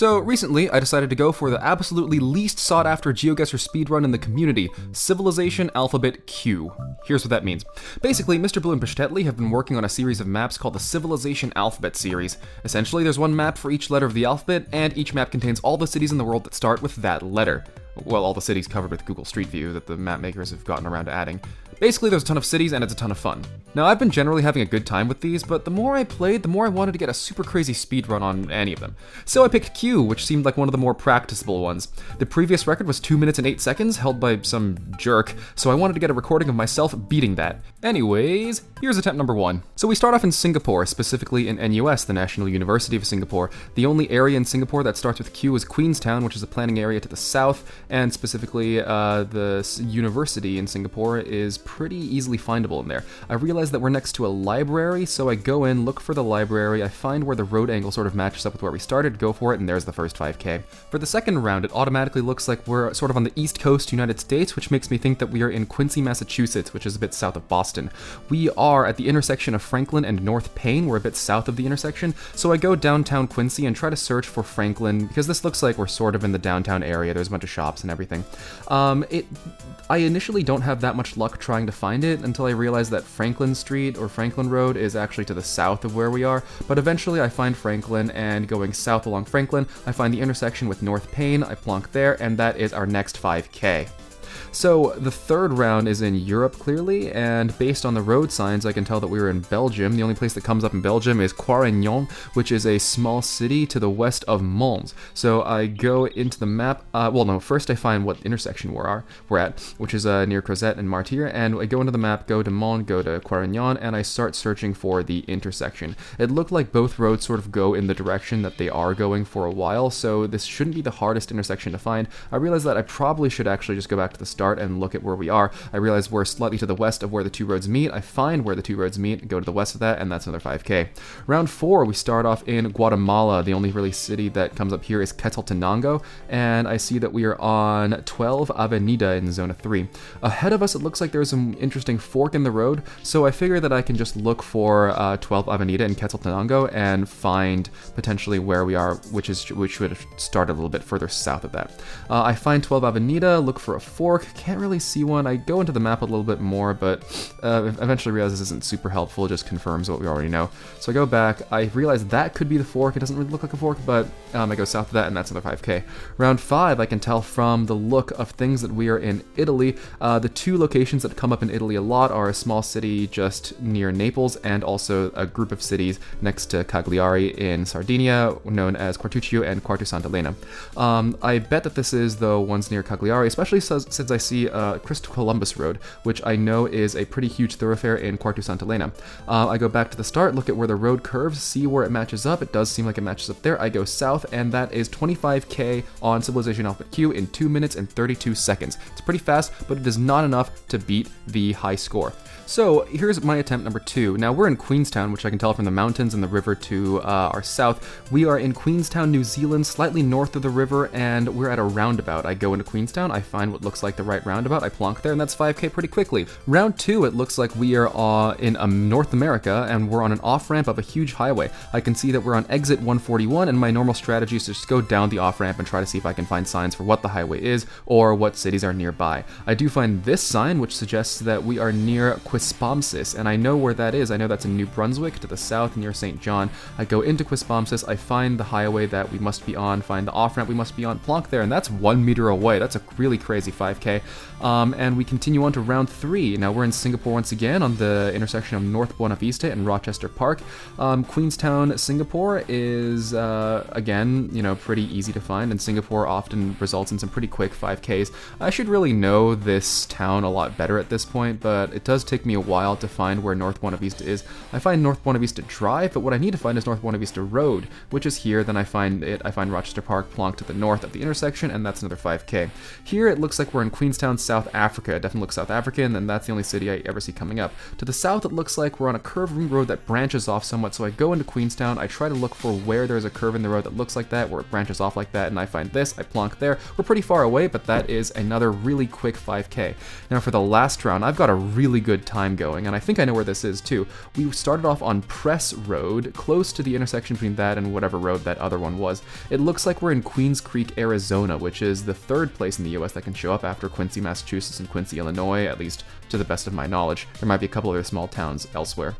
So recently, I decided to go for the absolutely least sought after Geoguessr speedrun in the community, Civilization Alphabet Q. Here's what that means. Basically, Mr. Blue and Pashtetli have been working on a series of maps called the Civilization Alphabet series. Essentially, there's one map for each letter of the alphabet, and each map contains all the cities in the world that start with that letter. Well, all the cities covered with Google Street View that the map makers have gotten around to adding. Basically, there's a ton of cities and it's a ton of fun. Now, I've been generally having a good time with these, but the more I played, the more I wanted to get a super crazy speedrun on any of them. So I picked Q, which seemed like one of the more practicable ones. The previous record was 2 minutes and 8 seconds, held by some jerk, so I wanted to get a recording of myself beating that. Anyways, here's attempt number 1. So we start off in Singapore, specifically in NUS, the National University of Singapore. The only area in Singapore that starts with Q is Queenstown, which is a planning area to the south, and specifically the university in Singapore is pretty easily findable in there. I realized that we're next to a library, so I go in, look for the library, I find where the road angle sort of matches up with where we started, go for it, and there's the first 5K. For the second round, it automatically looks like we're sort of on the East Coast United States, which makes me think that we are in Quincy, Massachusetts, which is a bit south of Boston. We are at the intersection of Franklin and North Payne. We're a bit south of the intersection, so I go downtown Quincy and try to search for Franklin, because this looks like we're sort of in the downtown area. There's a bunch of shops and everything. I initially don't have that much luck trying to find it until I realize that Franklin Street or Franklin Road is actually to the south of where we are, but eventually I find Franklin, and going south along Franklin, I find the intersection with North Payne, I plonk there, and that is our next 5K. So the third round is in Europe, clearly, and based on the road signs, I can tell that we were in Belgium. The only place that comes up in Belgium is Quaregnon, which is a small city to the west of Mons. So I go into the map. First I find what intersection we're at, which is near Crozet and Martyr, and I go into the map, go to Mons, go to Quaregnon, and I start searching for the intersection. It looked like both roads sort of go in the direction that they are going for a while, so this shouldn't be the hardest intersection to find. I realized that I probably should actually just go back to the start and look at where we are. I realize we're slightly to the west of where the two roads meet. I find where the two roads meet, go to the west of that, and that's another 5K. Round 4, we start off in Guatemala. The only really city that comes up here is Quetzaltenango, and I see that we are on 12 Avenida in Zona 3. Ahead of us, it looks like there's an interesting fork in the road, so I figure that I can just look for 12 Avenida in Quetzaltenango and find potentially where we are, which would start a little bit further south of that. I find 12 Avenida, look for a fork, can't really see one. I go into the map a little bit more, but eventually realize this isn't super helpful, it just confirms what we already know. So I go back, I realize that could be the fork. It doesn't really look like a fork, but I go south of that, and that's another 5K. Round 5, I can tell from the look of things that we are in Italy. The two locations that come up in Italy a lot are a small city just near Naples, and also a group of cities next to Cagliari in Sardinia, known as Quartuccio and Quartu Sant'Elena. I bet that this is the ones near Cagliari, especially since I see Christ Columbus Road, which I know is a pretty huge thoroughfare in Quartu Sant'Elena. I go back to the start, look at where the road curves, see where it matches up. It does seem like it matches up there. I go south, and that is 25K on Civilization Alphabet Q in 2 minutes and 32 seconds. It's pretty fast, but it is not enough to beat the high score. So here's my attempt number 2. Now we're in Queenstown, which I can tell from the mountains and the river to our south. We are in Queenstown, New Zealand, slightly north of the river, and we're at a roundabout. I go into Queenstown, I find what looks like the right roundabout, I plonk there, and that's 5K pretty quickly. Round 2, it looks like we are in North America, and we're on an off-ramp of a huge highway. I can see that we're on exit 141, and my normal strategy is to just go down the off-ramp and try to see if I can find signs for what the highway is, or what cities are nearby. I do find this sign, which suggests that we are near Quispamsis, and I know where that is. I know that's in New Brunswick to the south near St. John. I go into Quispamsis, I find the highway that we must be on, find the off-ramp we must be on, plonk there, and that's 1 meter away. That's a really crazy 5K. And we continue on to round 3. Now we're in Singapore once again on the intersection of North Buona Vista and Rochester Park. Queenstown, Singapore is, again, pretty easy to find, and Singapore often results in some pretty quick 5Ks. I should really know this town a lot better at this point, but it does take me a while to find where North Buona Vista is. I find North Buona Vista Drive, but what I need to find is North Buona Vista Road, which is here. Then I find Rochester Park plonked to the north of the intersection, and that's another 5K. Here it looks like we're in in Queenstown, South Africa. It definitely looks South African, and that's the only city I ever see coming up. To the south, it looks like we're on a curved road that branches off somewhat, so I go into Queenstown, I try to look for where there's a curve in the road that looks like that, where it branches off like that, and I find this, I plonk there. We're pretty far away, but that is another really quick 5K. Now for the last round, I've got a really good time going, and I think I know where this is too. We started off on Press Road, close to the intersection between that and whatever road that other one was. It looks like we're in Queens Creek, Arizona, which is the third place in the US that can show up after Quincy, Massachusetts and Quincy, Illinois, at least to the best of my knowledge. There might be a couple other small towns elsewhere.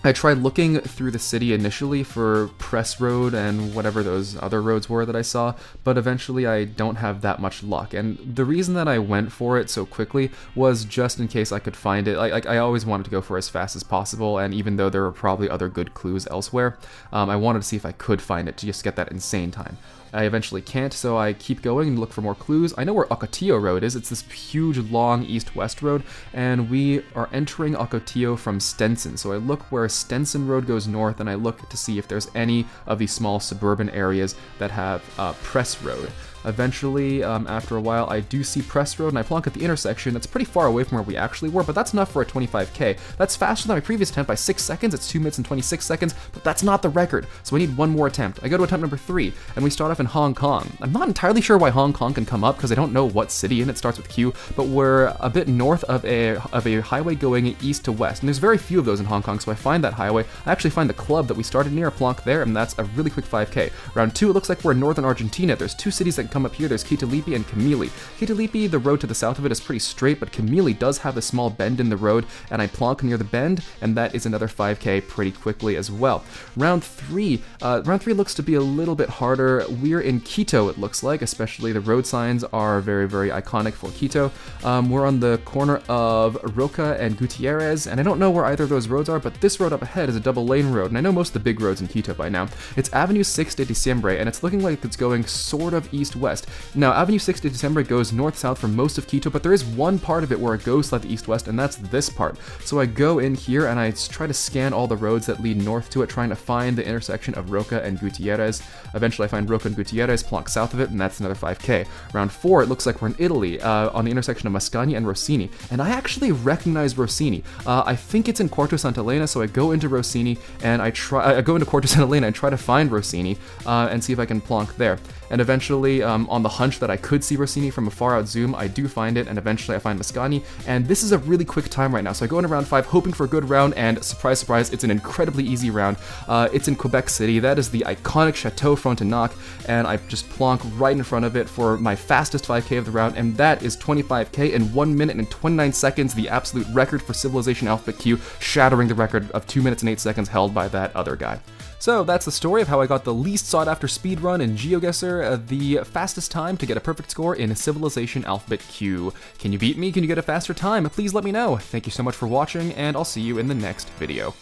I tried looking through the city initially for Press Road and whatever those other roads were that I saw, but eventually I don't have that much luck. And the reason that I went for it so quickly was just in case I could find it. Like I always wanted to go for as fast as possible, and even though there were probably other good clues elsewhere, I wanted to see if I could find it to just get that insane time. I eventually can't, so I keep going and look for more clues. I know where Ocotillo Road is. It's this huge, long east-west road, and we are entering Ocotillo from Stenson. So I look where Stenson Road goes north, and I look to see if there's any of these small suburban areas that have Press Road. Eventually, after a while, I do see Press Road, and I plonk at the intersection. It's pretty far away from where we actually were, but that's enough for a 25K. That's faster than my previous attempt by 6 seconds. It's 2 minutes and 26 seconds, but that's not the record, so I need one more attempt. I go to attempt number 3, and we start off in Hong Kong. I'm not entirely sure why Hong Kong can come up, because I don't know what city, and it starts with Q, but we're a bit north of a highway going east to west, and there's very few of those in Hong Kong, so I find that highway. I actually find the club that we started near, plonk there, and that's a really quick 5K. Round 2, it looks like we're in northern Argentina. There's 2 cities that can come up here. There's Quitolipi and Camili. Quitolipi, the road to the south of it is pretty straight, but Camili does have a small bend in the road, and I plonk near the bend, and that is another 5K pretty quickly as well. Round 3 looks to be a little bit harder. We're in Quito, it looks like, especially the road signs are very, very iconic for Quito. We're on the corner of Roca and Gutierrez, and I don't know where either of those roads are, but this road up ahead is a double lane road, and I know most of the big roads in Quito by now. It's Avenue 6 de Diciembre, and it's looking like it's going sort of east-west. Now, Avenue 6 de Diciembre goes north-south for most of Quito, but there is one part of it where it goes slightly east-west, and that's this part. So I go in here, and I try to scan all the roads that lead north to it, trying to find the intersection of Roca and Gutierrez. Eventually, I find Roca and Gutierrez, plonk south of it, and that's another 5K. Round 4, it looks like we're in Italy, on the intersection of Mascagni and Rossini, and I actually recognize Rossini. I think it's in Quarto Sant'Elena, so I go into Rossini, and I go into Quarto Sant'Elena and try to find Rossini, and see if I can plonk there. And eventually, on the hunch that I could see Rossini from a far-out zoom, I do find it, and eventually I find Mascagni, and this is a really quick time right now, so I go into round 5 hoping for a good round, and surprise, surprise, it's an incredibly easy round. It's in Quebec City. That is the iconic Chateau Frontenac, and I just plonk right in front of it for my fastest 5K of the round, and that is 25K in 1 minute and 29 seconds, the absolute record for Civilization Alphabet Q, shattering the record of 2 minutes and 8 seconds held by that other guy. So that's the story of how I got the least sought after speedrun in Geoguessr, the fastest time to get a perfect score in Civilization Alphabet Q. Can you beat me? Can you get a faster time? Please let me know. Thank you so much for watching, and I'll see you in the next video.